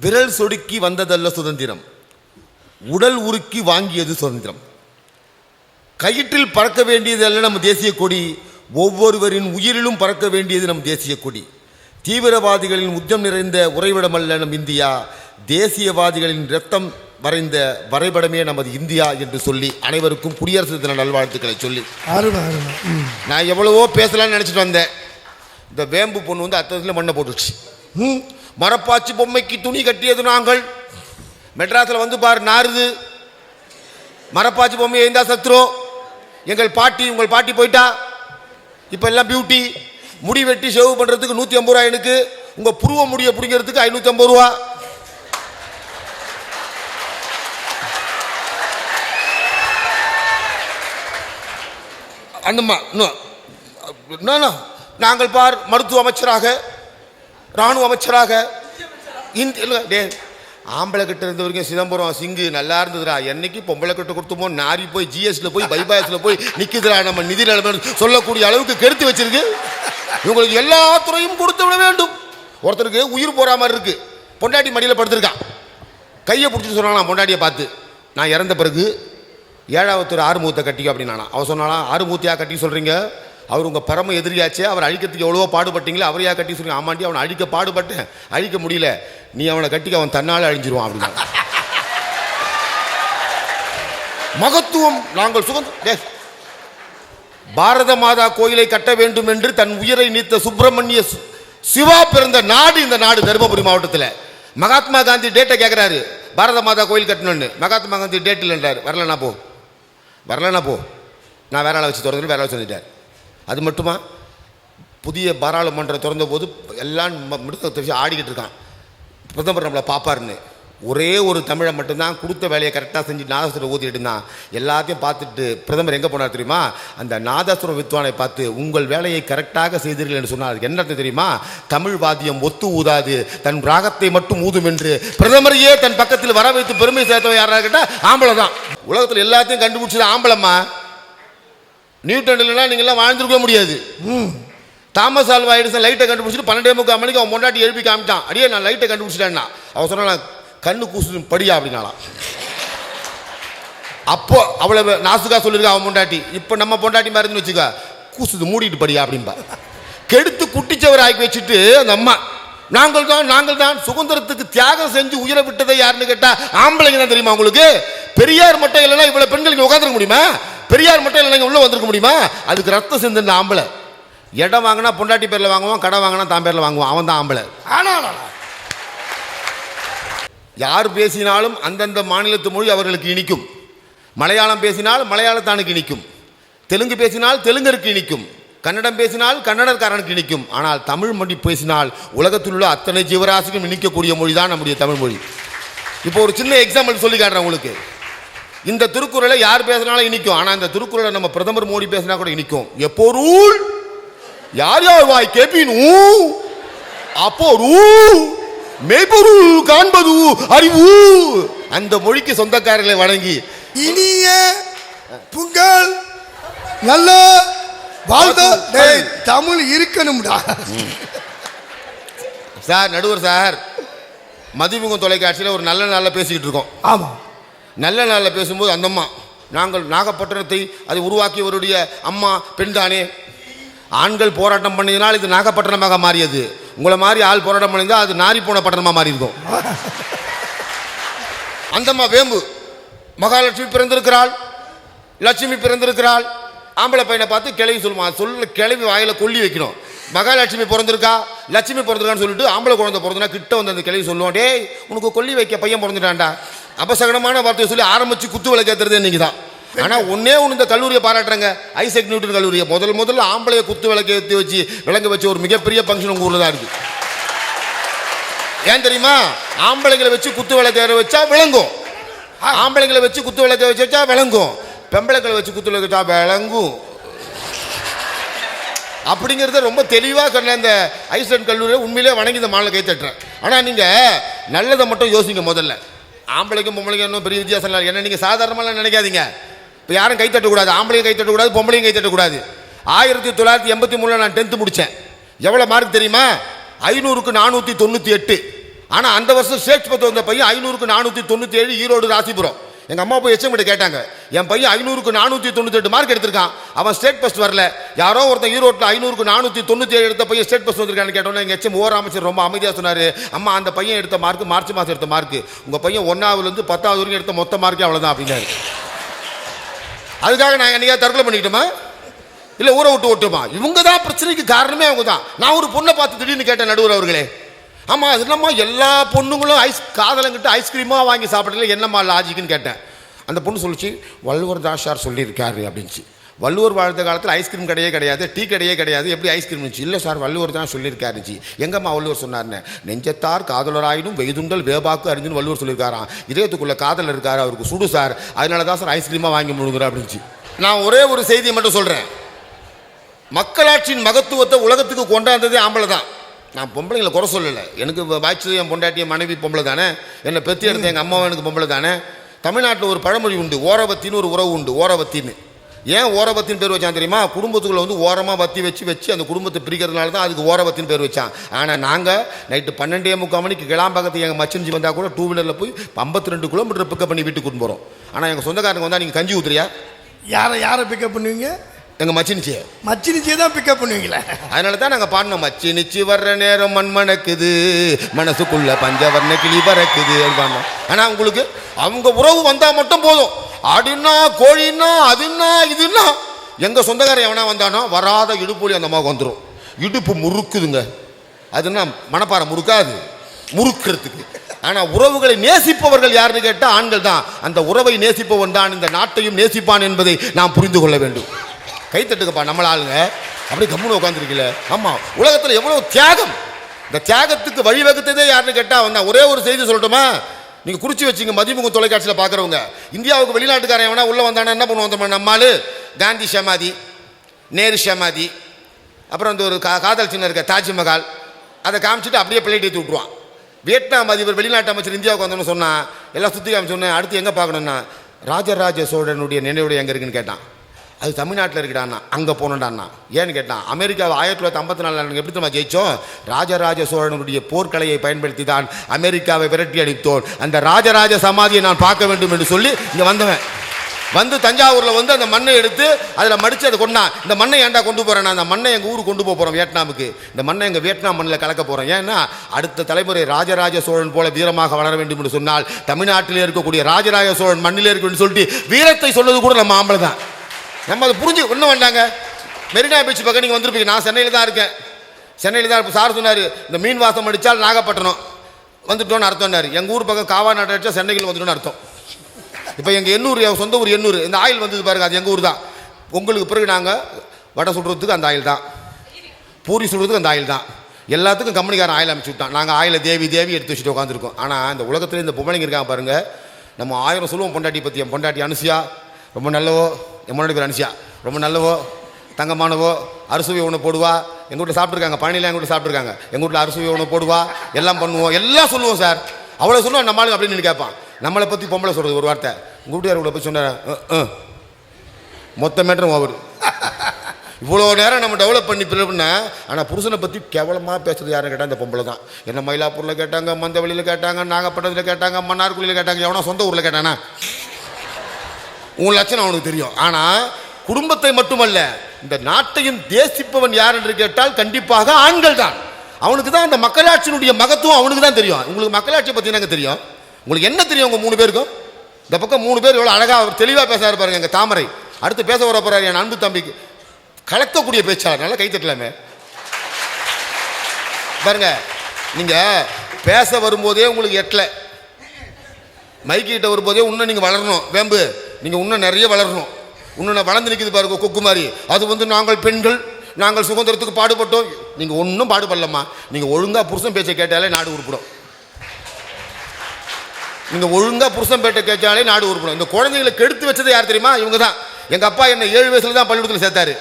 விரல் சொடுக்கி வந்ததல்ல சுதந்திரம், உடல் உருக்கி வாங்கியது சுதந்திரம். கயிற்றில் பறக்க வேண்டியதல்ல நம் தேசிய கொடி, ஒவ்வொருவரின் உயிரிலும் பறக்க வேண்டியது நம் தேசிய கொடி. தீவிரவாதிகளின் உச்சம் நிறைந்த உறைவிடமல்ல நம் இந்தியா, தேசியவாதிகளின் இரத்தம் வரைந்த வரைபடமே நமது இந்தியா என்று சொல்லி அனைவருக்கும் குடியரசு தின நல்வாழ்த்துக்களை சொல்லி நான் எவ்வளவோ பேசலாம்னு நினச்சிட்டு வந்தேன். இந்த வேம்பு பொண்ணு வந்து அத்தத்தில் மண்ணை போட்டுச்சு. மரப்பாச்சி பொம்மைக்கு துணி கட்டியது நாங்கள். மெட்ராஸில் வந்து பாரு நாருது. மரப்பாச்சி பொம்மை எந்தா சத்ரோ, எங்கள் பாட்டி உங்கள் பாட்டி போயிட்டா. இப்போ எல்லாம் பியூட்டி, முடி வெட்டி ஷேவ் பண்ணுறதுக்கு 150 ரூபா, எனக்கு உங்கள் புருவ முடியை பிடிக்கிறதுக்கு 550 ரூபா. அந்தம்மா நாங்கள் பார் மருத்துவ அமைச்சராக, இராணுவ அமைச்சராக, ஆம்பளை கிட்ட இருந்த வரைக்கும் சிதம்பரம் சிங்கு நல்லா இருந்ததுடா. என்னைக்கு பொம்பளை கிட்ட கொடுத்தோமோ நாரி போய் ஜிஎஸ்ல போய் பைபாஸ்ல போய் நிற்குதுடா நம்ம நிதி நிலைமை சொல்லக்கூடிய அளவுக்கு கெடுத்து வச்சிருக்கு. இவங்களுக்கு எல்லா துறையும் கொடுத்து விட வேண்டும். ஒருத்தருக்கு உயிர் போற மாதிரி இருக்கு. பொண்டாட்டி மடியில் படுத்திருக்கான், கையை பிடிச்சிட்டு சொன்னாலாம் பொண்டாட்டியை பார்த்து, நான் இறந்த பிறகு 7வது ஒரு ஆறுமுகத்தை கட்டிக்க அப்படின்னா. அவன் சொன்னாலாம், ஆறுமுகத்தையா கட்டி சொல்றீங்க, அவர் உங்கள் பரம எதிரியாச்சே, அவர் அழிக்கிறதுக்கு எவ்வளவோ பாடுபட்டீங்களே, அவரையா கட்டி சொல்றீங்க. ஆமாண்டி, அவனை அழிக்க பாடுபட்டேன், அழிக்க முடியல, நீ அவனை கட்டிக்க, அவன் தன்னால் அழிஞ்சிருவான் அப்படின்னா. மகத்துவம் நாங்கள் சுதந்திர பாரத மாதா கோயிலை கட்ட வேண்டும் என்று தன் உயிரை நீத்த சுப்பிரமணிய சிவா பிறந்த நாடு இந்த நாடு, தருமபுரி மாவட்டத்தில். மகாத்மா காந்தி டேட்டை கேட்குறாரு, பாரத மாதா கோயில் கட்டணும்னு. மகாத்மா காந்தி டேட் இல்லைன்றார். வரலனா போ, நான் வேற ஆளை வச்சு திறந்து வேற ஆளை வந்துட்டார். அது மட்டுமா, புதிய பாராளுமன்றம் திறந்த போது எல்லாம் மிருதத்தை ஆடிக்கிட்டு இருக்கான். பிரதமர் நம்மளை பாப்பாருன்னு ஒரே ஒரு தமிழை மட்டும்தான் கொடுத்த வேலையை கரெக்டாக செஞ்சு நாதஸ்வரம் ஊதிட்டு இருந்தான். எல்லாத்தையும் பார்த்துட்டு பிரதமர் எங்கே போனார் தெரியுமா? அந்த நாதஸ்வரம் வித்வானை பார்த்து, உங்கள் வேலையை கரெக்டாக செய்தீர்கள் என்று சொன்னார். என்ன தெரியுமா? தமிழ் வாத்தியம் ஒத்து ஊதாது, தன் ராகத்தை மட்டும் ஊதும் என்று பிரதமரையே தன் பக்கத்தில் வர வைத்து பெருமை சேர்த்தவன் யாராக கேட்டால் ஆம்பளை தான். உலகத்தில் எல்லாத்தையும் கண்டுபிடிச்சது ஆம்பளம்மா. நியூட்டன் இல்லைன்னா நீங்கள்லாம் வாழ்ந்துருக்க முடியாது. தாமஸ் ஆல்வா எடிசன் லைட்டை கண்டுபிடிச்சிட்டு 12:45 மணிக்கு அவன் பொண்டாட்டி எழுப்பி காமிட்டான். அடியே நான் லைட்டை கண்டுபிடிச்சிட்டேன்னா. அவன் சொன்னான், கண்ணு கூசு படியா அப்படின்னாலாம். அப்போ அவ்வளவு நாசுக்கா சொல்லியிருக்கா அவன் பொண்டாட்டி. இப்போ நம்ம பொண்டாட்டி மாதிரி இருந்து வச்சுக்கா, கூசுது மூடிட்டு படியா அப்படின்பா. கெடுத்து குட்டிச்சவர் ஆக்கி வச்சுட்டு அந்த அம்மா, நாங்கள் தான் சுதந்திரத்துக்கு தியாகம் செஞ்சு உயிரை விட்டதை யாருன்னு கேட்டா ஆம்பளைங்க தான். தெரியுமா உங்களுக்கு? பெரியார் மட்டும் இல்லைன்னா இவ்வளவு பெண்கள் இங்கே உட்காந்துருக்க முடியுமா? பெரியார் மட்டும் இல்லைங்க உள்ள வந்திருக்க முடியுமா? அதுக்கு ரத்தம் சிந்துன ஆம்பளை. இடம் வாங்கினா பொண்டாட்டி பேர்ல வாங்குவான், கடை வாங்கினா தான் பேர்ல வாங்குவான். அவன் தான் ஆம்பளை. யார் பேசினாலும் அந்தந்த மாநிலத்து மொழி அவர்களுக்கு இனிக்கும். மலையாளம் பேசினால் மலையாளத்தானுக்கு இனிக்கும், தெலுங்கு பேசினால் தெலுங்கருக்கு இனிக்கும், கன்னடம் பேசினால் கன்னடக்காரனுக்கு இனிக்கும். ஆனால் தமிழ் மொழி பேசினால் உலகத்தில் உள்ள அத்தனை ஜீவராசிக்கும் இனிக்கக்கூடிய மொழி தான் நம்முடைய தமிழ் மொழி. இப்போ ஒரு சின்ன எக்ஸாம்பிள் சொல்லி காட்டுறேன் உங்களுக்கு. இந்த திருக்குறளை யார் பேசினாலும் இனிக்கும். ஆனால் இந்த திருக்குறளை நம்ம பிரதமர் மோடி பேசினா கூட இனிக்கும். எப்போ ரூல் யார் யார் வாய் கேட்பினும் அப்போ ரூல் மெய்பொருள் காண்பது அறிவு. அந்த மொழிக்கு சொந்தக்காரர்களை வணங்கி இனிய புகழ் நல்ல வாழ்த்து. தமிழ் இருக்கணும்டா சார். நடுவர் சார், மதிமுகம் தொலைக்காட்சியில் ஒரு நல்ல நாளில் பேசிக்கிட்டு இருக்கோம். ஆமாம், நல்ல நாளில் பேசும்போது அந்த அம்மா, நாங்கள் நாகப்பட்டினத்தை அதை உருவாக்கியவருடைய அம்மா பெண் தானே, ஆண்கள் போராட்டம் பண்ணியதனால் இது நாகப்பட்டினமாக மாறியது, உங்களை மாதிரி ஆள் போராட்டம் பண்ணியிருந்தால் அது நாரி போன பட்டணமாக மாறி இருக்கும். அந்தம்மா வேம்பு, மகாலட்சுமி பிறந்திருக்கிறாள், லட்சுமி பிறந்திருக்கிறாள். ஆம்பளை பையனை பார்த்து கிளவி சொல்லுமா, சொல்ல கிளவி வாயில கொல்லி வைக்கணும். மகாலட்சுமி பிறந்திருக்கா, லட்சுமி பிறந்திருக்கான்னு சொல்லிட்டு ஆம்பளை குழந்தை பிறந்தனா கிட்ட வந்து அந்த கிளவி சொல்லுவோம், டேய் உனக்கு கொல்லி வைக்க பையன் பிறந்துட்டான்டா. அபசகனமான வார்த்தையை சொல்லி ஆரம்பிச்சு குத்து விளக்கேற்றுறது இன்னைக்கு தான். ஆனால் ஒன்னே ஒன்று இந்த கல்லூரியை பாராட்டுறாங்க, ஐசக் நியூட்டன் கல்லூரியை. முதல்ல ஆம்பளையை குத்து விளக்கு ஏற்றி வச்சு விளங்க வச்சு ஒரு மிகப்பெரிய ஃபங்க்ஷன் உங்கள் ஊரில் தான் இருக்குது. ஏன் தெரியுமா? ஆம்பளைங்களை வச்சு குத்து விளக்கு வச்சா விளங்கும், ஆம்பளைங்களை வச்சு குத்து விளக்க வச்சா விளங்கும், பெம்பளைகளை வச்சு குத்து விளக்கு வச்சா விளங்கும். அப்படிங்கிறத ரொம்ப தெளிவாக சொன்ன இந்த ஐசக் கல்லூரியை உண்மையிலே வணங்கி இந்த மாநில கை தட்டுறேன். ஆனால் நீங்கள் நல்லதை மட்டும் யோசிங்க. முதல்ல ஆம்பளைக்கும் பொம்பளைக்கும் இன்னும் பெரிய வித்தியாசம் இல்லை. என்ன நீங்கள் சாதாரணமாக நினைக்காதீங்க. இப்போ யாரும் கை தட்டக்கூடாது, ஆம்பளையும் கை தட்டக்கூடாது, பொம்பளையும் கை தட்டக்கூடாது. 1983 நான் 10th முடித்தேன். எவ்வளோ மார்க் தெரியுமா? 500க்கு 498. ஆனால் அந்த வருஷம் ஸ்டேட் பத்து வந்த பையன் 500க்கு 497 ஈரோடு ராசிபுரம். எங்கள் அம்மா போய் எச்சம் கிட்ட கேட்டாங்க, என் பையன் 500க்கு 498 மார்க் எடுத்திருக்கான், அவன் ஸ்டேட் ஃபர்ஸ்ட் வரல. யாரோ ஒருத்தன் ஈரோட்டில் 500க்கு 497 எடுத்த பையன் ஸ்டேட் ஃபர்ஸ்ட் வந்திருக்கான்னு கேட்டோன்னே எங்கள் எச்சம் ஓர் அமைச்சர் ரொம்ப அமைதியாக சொன்னார், அம்மா அந்த பையன் எடுத்த மார்க் மார்ச் மாதம் எடுத்த மார்க், உங்கள் பையன் 1ஆவதுலேருந்து 10ஆவது வரைக்கும் எடுத்த மொத்த மார்க்கே அவ்வளோதான் அப்படின்னாரு. அதுக்காக நான் என்னையா தற்கொலை பண்ணிக்கிட்டோமா இல்லை ஊரை விட்டு ஓட்டுமா? இவங்க தான் பிரச்சனைக்கு காரணமே அவங்க தான். நான் ஒரு பொண்ணை பார்த்து திடீர்னு கேட்டேன் நடுவர் அவர்களே, ஆமாம் அது என்னம்மா எல்லா பொண்ணுங்களும் காதலங்கிட்ட ஐஸ்கிரீமாக வாங்கி சாப்பிட்றதுல என்னம்மா லாஜிக்குன்னு கேட்டேன். அந்த பொண்ணு சொல்லிச்சு, வள்ளுவர் தான் சார் சொல்லியிருக்காரு அப்படின்ச்சு. வள்ளுவர் வாழ்ந்த காலத்தில் ஐஸ்கிரீம் கடையே கிடையாது, டீ கடையே கிடையாது, எப்படி ஐஸ்கிரீம் இருந்துச்சு? இல்லை சார் வள்ளுவர் தான் சொல்லியிருக்காருச்சு. எங்கம்மா வள்ளுவர் சொன்னார்னு? நெஞ்சத்தார் காதலராயினும் வெய்துண்டல் வேபாக்கு அறிஞ்சுன்னு வள்ளுவர் சொல்லியிருக்காராம். இதயத்துக்குள்ளே காதல் இருக்காரு, அவருக்கு சுடு சார், அதனால தான் சார் ஐஸ்கிரீமாக வாங்கி முழுங்குறேன் அப்படின்ச்சு. நான் ஒரே ஒரு செய்தியை மட்டும் சொல்கிறேன், மக்களாட்சியின் மகத்துவத்தை உலகத்துக்கு கொண்டாந்ததே ஆம்பளை தான். நான் பொம்பளைங்களை குறை சொல்லலை, எனக்கு வாய்ச்சது என் பொண்டாட்டிய மனைவி பொம்பளை தானே, என்னை பெற்றி எடுத்த எங்கள் அம்மாவும் எனக்கு பொம்பளை தானே. தமிழ்நாட்டில் ஒரு பழமொழி உண்டு, ஓரவத்தின்னு ஒரு உறவு உண்டு. ஓரவத்தின்னு ஏன் ஓரவத்தின்னு பேர் வச்சான் தெரியுமா? குடும்பத்துக்குள்ள வந்து ஓரமாக வத்தி வச்சு அந்த குடும்பத்தை பிரிக்கிறதுனால தான் அதுக்கு ஓரவத்தின்னு பேர் வச்சான். ஆனால் நாங்கள் நைட்டு 12:45 மணிக்கு கிளாம்பாக்கத்துக்கு எங்கள் மச்சினிச்சு வந்தால் கூட 2 வீலரில் போய் 52 கிலோமீட்டர் பிக்கப் பண்ணி வீட்டுக்கு கூட்டு போகிறோம். ஆனால் எங்கள் சொந்தக்காரங்க வந்தால் நீங்கள் கஞ்சி ஊத்துறியா? யாரை பிக்கப் பண்ணுவீங்க? எங்கள் மச்சினிச்சியை தான் பிக்கப் பண்ணுவீங்களா? அதனால தான் நாங்கள் பாடினோம், மச்சினிச்சு வர்ற நேரம் மண் மணக்குது, மனசுக்குள்ள பஞ்சவர்ண கிளி பறக்குது பாடினோம். ஆனால் உங்களுக்கு அவங்க உறவு வந்தால் மட்டும் போதும், ஆடினா கோழின்னா அதுன்னா இதுன்னா. எங்கள் சொந்தக்காரன் எவனா வந்தானோ வராத இடுப்பொலி அந்த அம்மாவுக்கு வந்துடும். இடுப்பு முறுக்குதுங்க, அதுன்னா மனப்பாறை முறுக்காது, முறுக்கிறதுக்கு. ஆனால் உறவுகளை நேசிப்பவர்கள் யாருன்னு கேட்டால் ஆண்கள் தான். அந்த உறவை நேசிப்பவன் தான் இந்த நாட்டையும் நேசிப்பான் என்பதை நாம் புரிந்து கொள்ள வேண்டும். கைத்தட்டுக்கப்பா நம்மள ஆளுங்க, அப்படியே கம்முன்னு உட்காந்துருக்கல. ஆமாம், உலகத்தில் எவ்வளோ தியாகம், இந்த தியாகத்துக்கு வழிவகுத்ததே யாருன்னு கேட்டால் வந்தா. ஒரே ஒரு செய்தி சொல்லட்டுமா? நீங்கள் குறித்து வச்சிங்க, மதிமுக தொலைக்காட்சியில் பார்க்குறவங்க, இந்தியாவுக்கு வெளிநாட்டுக்காரன் எவனா உள்ளே வந்தானா என்ன பண்ணுவோம்? நம்மால் காந்தி சமாதி, நேரு சமாதி, அப்புறம் அந்த ஒரு காதல் சின்ன இருக்க தாஜ்மஹால், அதை காமிச்சிட்டு அப்படியே பிள்ளைட்டு ஏற்றி விட்ருவான். வியட்நாம் அதிபர் வெளிநாட்டு அமைச்சர் இந்தியாவுக்கு வந்தோன்னு சொன்னால் எல்லாம் சுற்றி காமிச்சோன்னே அடுத்து எங்கே பார்க்கணுன்னா ராஜராஜ சோழனுடைய நினைவுடைய எங்கே இருக்குன்னு கேட்டான். அது தமிழ்நாட்டில் இருக்குடாண்ணா, அங்கே போனோண்டாண்ணா. ஏன்னு கேட்டான், அமெரிக்காவை 1954 எப்படி நம்ம ஜெயிச்சோம்? ராஜராஜ சோழனுடைய போர்க்கலையை பயன்படுத்தி தான் அமெரிக்காவை விரட்டி அடித்தோம். அந்த ராஜராஜ சமாதியை நான் பார்க்க வேண்டும் என்று சொல்லி இங்கே வந்தவன். வந்து தஞ்சாவூரில் வந்து அந்த மண்ணை எடுத்து அதில் மடித்து அதை கொண்டான். இந்த மண்ணை ஏன்டா கொண்டு போகிறேன்னா, அந்த மண்ணை எங்கள் ஊருக்கு கொண்டு போகிறோம் வியட்நாமுக்கு. இந்த மண்ணை எங்கள் வியட்நாம் மண்ணில் கலக்க போகிறோம். ஏன்னா அடுத்த தலைமுறை ராஜராஜ சோழன் போல வீரமாக வளர வேண்டும் என்று சொன்னால் தமிழ்நாட்டிலே இருக்கக்கூடிய ராஜராஜ சோழன் மண்ணிலே இருக்குன்னு சொல்லிட்டு வீரத்தை சொல்வது கூட நம்ம ஆம்பளை தான். நம்ம அதை புரிஞ்சு ஒன்றும் வேண்டாங்க. மெரினா பீச் பக்கம் நீங்கள் வந்துருப்பீங்க, நான் சென்னையில் தான் இருக்கேன். சென்னையில் தான் சார் சொன்னார், இந்த மீன் வாசம் அடித்தால் நாகப்பட்டினம் வந்துட்டோன்னு அர்த்தம்னாரு. எங்கள் ஊர் பக்கம் காவா நாட்டு அடித்தா சென்னையில் வந்துட்டோன்னு அர்த்தம். இப்போ எங்கள் எண்ணூர், என் சொந்த ஊர் எண்ணூர், இந்த ஆயில் வந்தது பாருங்க, அது எங்கள் ஊர் தான். உங்களுக்கு பிறகு நாங்கள் வடை சுடுறதுக்கு அந்த ஆயில் தான், பூரி சுடுறதுக்கு அந்த ஆயில் தான், எல்லாத்துக்கும் கம்பெனிக்காரன் ஆயில் அமைச்சு விட்டான். நாங்கள் ஆயிலை தேவி எடுத்து வச்சுட்டு உட்காந்துருக்கோம். ஆனால் இந்த உலகத்தில் இந்த பொம்பளைங்க இருக்காங்க பாருங்கள், நம்ம 1000 சொல்லுவோம் பொண்டாட்டி பற்றி. என் பொண்டாட்டி அனுசியா ரொம்ப நல்லவோ, என் முன்னாடி பேர் அனுசியா ரொம்ப நல்லவோ, தங்கமானவோ, அறுசுவை உணவு போடுவா. எங்கள் வீட்டில் சாப்பிட்ருக்காங்க, பழனியில் எங்கள் வீட்டில் சாப்பிட்ருக்காங்க. எங்கள் வீட்டில் அறுசுவை உணவு போடுவா, எல்லாம் பண்ணுவோம், எல்லாம் சொல்லுவோம் சார். அவ்வளோ சொல்லுவோம் நம்மளுக்கு அப்படின்னு கேட்பான். நம்மளை பற்றி பொம்பளை சொல்கிறது ஒரு வார்த்தை, உங்கள் வீட்டுக்கார உங்களை போய் சொன்னார் மொத்த மேட்டரும் ஓவர். இவ்வளோ நேரம் நம்ம டெவலப் பண்ணி பிள்ளை. ஆனால் புருஷனை பற்றி கேவலமாக பேசுறது யாருன்னு கேட்டால் இந்த பொம்பளை தான். என்ன மயிலாப்பூரில் கேட்டாங்க, மந்தவெளியில் கேட்டாங்க, நாகப்பட்டினத்தில் கேட்டாங்க, மன்னார்குடியில் கேட்டாங்க, எவனா சொந்த ஊரில் கேட்டானா உன் லட்சணம் அவனுக்கு தெரியும். ஆனால் குடும்பத்தை மட்டுமல்ல இந்த நாட்டையும் தேசிப்பவன் யார் என்று கேட்டால் கண்டிப்பாக ஆண்கள் தான். அவனுக்கு தான் அந்த மக்களாட்சியினுடைய மகத்துவம் அவனுக்கு தான் தெரியும். உங்களுக்கு மக்களாட்சியை பற்றி எனக்கு தெரியும், உங்களுக்கு என்ன தெரியும்? உங்கள் 3 பேருக்கும் இந்த பக்கம் 3 பேர் எவ்வளோ அழகாக தெளிவாக பேச பாருங்க. எங்கள் தாமரை அடுத்து பேச வர போகிறார், என் அன்பு தம்பிக்கு கலக்கக்கூடிய பேச்சாளர், நல்லா கைத்தட்டலாமே பாருங்க. நீங்கள் பேச வரும்போதே உங்களுக்கு எட்டலை, மைக்கிட்ட வரும்போதே இன்னும் நீங்கள் வளரணும். வேம்பு நீங்கள் இன்னும் நிறைய வளரணும். இன்னும் வளர்ந்து நிற்கிது பாருங்க கொக்கு மாதிரி. அது வந்து நாங்கள் பெண்கள், நாங்கள் சுதந்திரத்துக்கு பாடுபட்டோம். நீங்கள் ஒன்றும் பாடுபடலம்மா. நீங்கள் ஒழுங்காக புருஷன் பேச்சை கேட்டாலே நாடு உருப்படும். நீங்கள் ஒழுங்காக புருஷன் பேட்டை கேட்டாலே நாடு உருப்படும். இந்த குழந்தைகளை கெடுத்து வச்சது யார் தெரியுமா? இவங்க தான். எங்கள் அப்பா என்னை 7 வயசில் தான் பள்ளிக்கூடத்தில் சேர்த்தாரு.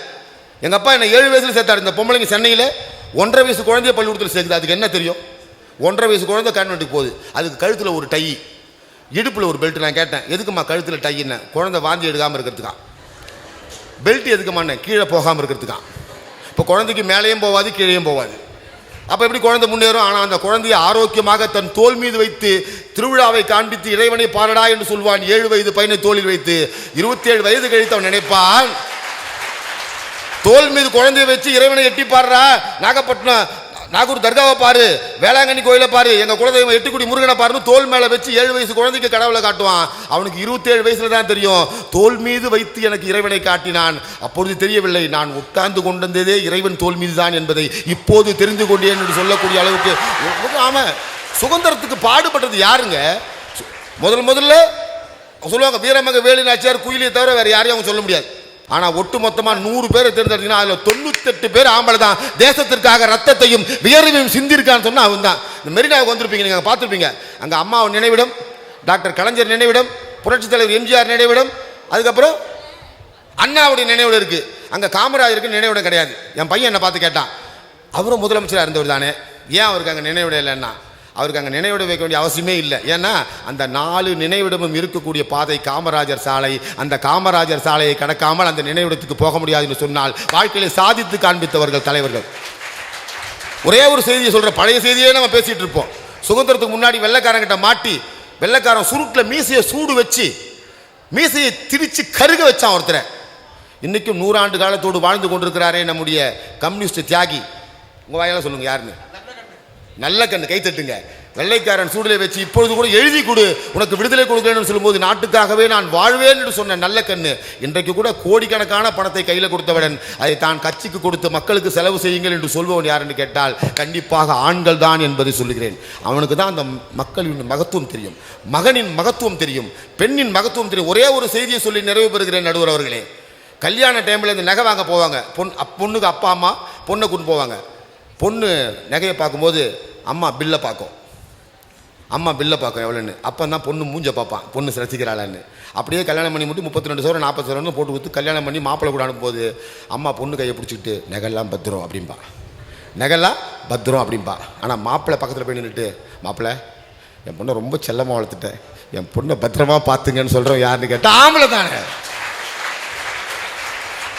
எங்கள் அப்பா என்னை 7 வயசில் சேர்த்தாரு. இந்த பொம்பளைங்க சென்னையில் 1.5 வயசு குழந்தைய பள்ளிக்கூடத்தில் சேர்க்குது. அதுக்கு என்ன தெரியும்? 1.5 வயசு குழந்தை கான்வென்ட்டுக்கு போகுது, அதுக்கு கழுத்தில் ஒரு டை, இடுப்பில் ஒரு பெல்ட். நான் கேட்டேன், எதுக்குமா கழுத்தில் டை? என்ன குழந்தை வாந்தி எடுக்காமல் இருக்கிறதுக்கான். பெல்ட் எதுக்குமாண்ணே? கீழே போகாமல் இருக்கிறதுக்கான். இப்போ குழந்தைக்கு மேலேயும் போகாது கீழேயும் போகாது. அப்போ எப்படி குழந்தை முன்னேறும்? ஆனால் அந்த குழந்தையை ஆரோக்கியமாக தன் தோல் மீது வைத்து திருவிழாவை காண்பித்து இறைவனை பாரடா என்று சொல்வான். 7 வயது பையனை தோளில் வைத்து 27 வயது கழித்து அவன் நினைப்பான், தோல் மீது குழந்தையை வச்சு இறைவனை எட்டி பாடுறா, நாகப்பட்டினம் நாகூர் தர்காவை பாரு, வேளாங்கண்ணி கோயிலை பாரு, எங்க குலதெய்வம் எட்டுக்குடி முருகனை பாருன்னு தோல் மேல வச்சு 7 வயசு குழந்தைக்கு கடவுளை காட்டுவான். அவனுக்கு 27 வயசுல தான் தெரியும், தோல் மீது வைத்து எனக்கு இறைவனை காட்டினான். அப்பொழுது தெரியவில்லை, நான் உட்கார்ந்து கொண்டதே இறைவன் தோல் மீது தான் என்பதை இப்போது தெரிந்து கொண்டேன் என்று சொல்லக்கூடிய அளவுக்கு. ஆமா, சுதந்திரத்துக்கு பாடுபட்டது யாருங்க? முதல்ல சொல்லுவாங்க வீரமக வேலு நாச்சியார் குயிலியை தவிர வேற யாரையும் அவங்க சொல்ல முடியாது. ஆனால் ஒட்டு மொத்தமாக 100 பேரை தேர்ந்தெடுத்தீங்கன்னா அதில் 98 பேர் ஆம்பளை தான். தேசத்திற்காக ரத்தத்தையும் வியர்வையும் சிந்திருக்கான்னு சொன்னால் அவன் தான். இந்த மெரினாவுக்கு வந்திருப்பீங்க, நீங்கள் பார்த்துருப்பீங்க. அங்கே அம்மாவின் நினைவிடம், டாக்டர் கலைஞர் நினைவிடம், புரட்சித் தலைவர் எம்ஜிஆர் நினைவிடம், அதுக்கப்புறம் அண்ணாவுடைய நினைவிடம் இருக்குது. அங்கே காமராஜருக்கு நினைவிடம் கிடையாது. என் பையன் என்னை பார்த்து கேட்டான், அவரும் முதலமைச்சராக இருந்தவர் தானே, ஏன் அவருக்கு அங்கே நினைவிடம் இல்லைன்னா? அவருக்கு அங்கே நினைவிடம் வைக்க வேண்டிய அவசியமே இல்லை. ஏன்னா அந்த 4 நினைவிடமும் இருக்கக்கூடிய பாதை காமராஜர் சாலை. அந்த காமராஜர் சாலையை கடக்காமல் அந்த நினைவிடத்துக்கு போக முடியாதுன்னு சொன்னால் வாழ்க்கையில சாதித்து காண்பித்தவர்கள் தலைவர்கள். ஒரே ஒரு செய்தியை சொல்ற, பழைய செய்தியே நம்ம பேசிட்டு இருப்போம். சுதந்திரத்துக்கு முன்னாடி வெள்ளைக்காரங்கிட்ட மாட்டி, வெள்ளைக்காரன் சுருட்டில் மீசையை சூடு வச்சு மீசையை திரிச்சு கருக வச்சான் ஒருத்தரை. இன்னைக்கும் 100 ஆண்டு காலத்தோடு வாழ்ந்து கொண்டிருக்கிறாரே நம்முடைய கம்யூனிஸ்ட் தியாகி. உங்க வாயால சொல்லுங்க யாருன்னு? நல்ல கண்ணு, கை தட்டுங்க. வெள்ளைக்காரன் சூடிலை வச்சு இப்பொழுது கூட எழுதி கொடு, உனக்கு விடுதலை கொடுக்கிறேன்னு சொல்லும்போது நாட்டுக்காகவே நான் வாழ்வேன் என்று சொன்ன நல்ல கண்ணு இன்றைக்கு கூட கோடிக்கணக்கான பணத்தை கையில் கொடுத்தவுடன் அதை தான் கட்சிக்கு கொடுத்து மக்களுக்கு செலவு செய்யுங்கள் என்று சொல்பவன் யார் என்று கேட்டால் கண்டிப்பாக ஆண்கள் தான் என்பதை சொல்லுகிறேன். அவனுக்கு தான் அந்த மக்களின் மகத்துவம் தெரியும், மகனின் மகத்துவம் தெரியும், பெண்ணின் மகத்துவம் தெரியும். ஒரே ஒரு செய்தியை சொல்லி நிறைவு பெறுகிறேன் நடுவர் அவர்களே. கல்யாண டைமில் இந்த நகை வாங்க போவாங்க. பொண்ணுக்கு அப்பா அம்மா பொண்ணை கொண்டு போவாங்க. பொண்ணு நகையை பார்க்கும்போது அம்மா பில்லை பார்க்கும், அம்மா பில்லை பார்க்கும் எவ்வளோன்னு. அப்போ தான் பொண்ணு மூஞ்ச பார்ப்பான், பொண்ணு ரசிக்கிறாளான்னு. அப்படியே கல்யாணம் பண்ணி மட்டும் 32 சவரம் 40 சவரம்னு போட்டு கொடுத்து கல்யாணம் பண்ணி மாப்பிள்ளை கூட அனுப்பும்போது அம்மா பொண்ணு கையை பிடிச்சிக்கிட்டு நகைலாம் பத்திரம் அப்படின்பா, நகைலாம் பத்திரம் அப்படின்பா. ஆனால் மாப்பிள்ளை பக்கத்தில் போய் நின்றுட்டு, மாப்பிள்ளை என் பொண்ணை ரொம்ப செல்லமாக வளர்த்துட்டேன், என் பொண்ணை பத்திரமா பார்த்துங்கன்னு சொல்கிறோம் யாருன்னு கேட்டால் ஆம்பளை தானே.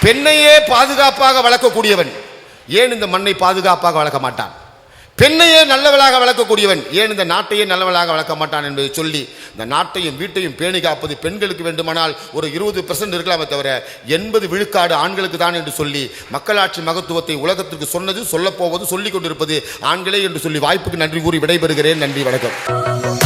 பெண்ணையே பாதுகாப்பாக வளர்க்கக்கூடியவன் ஏன் இந்த மண்ணை பாதுகாப்பாக வளர்க்க மாட்டான்? பெண்ணையே நல்லவளாக வளர்க்கக்கூடியவன் ஏன் இந்த நாட்டையே நல்லவளாக வளர்க்க மாட்டான் என்பதை சொல்லி, இந்த நாட்டையும் வீட்டையும் பேணி காப்பது பெண்களுக்கு வேண்டுமானால் ஒரு 20% இருக்கலாமே தவிர 80 விழுக்காடு ஆண்களுக்கு தான் என்று சொல்லி மக்களாட்சி மகத்துவத்தை உலகத்திற்கு சொன்னது, சொல்லப்போவது, சொல்லிக் கொண்டிருப்பது ஆண்களே என்று சொல்லி வாய்ப்புக்கு நன்றி கூறி விடைபெறுகிறேன். நன்றி, வணக்கம்.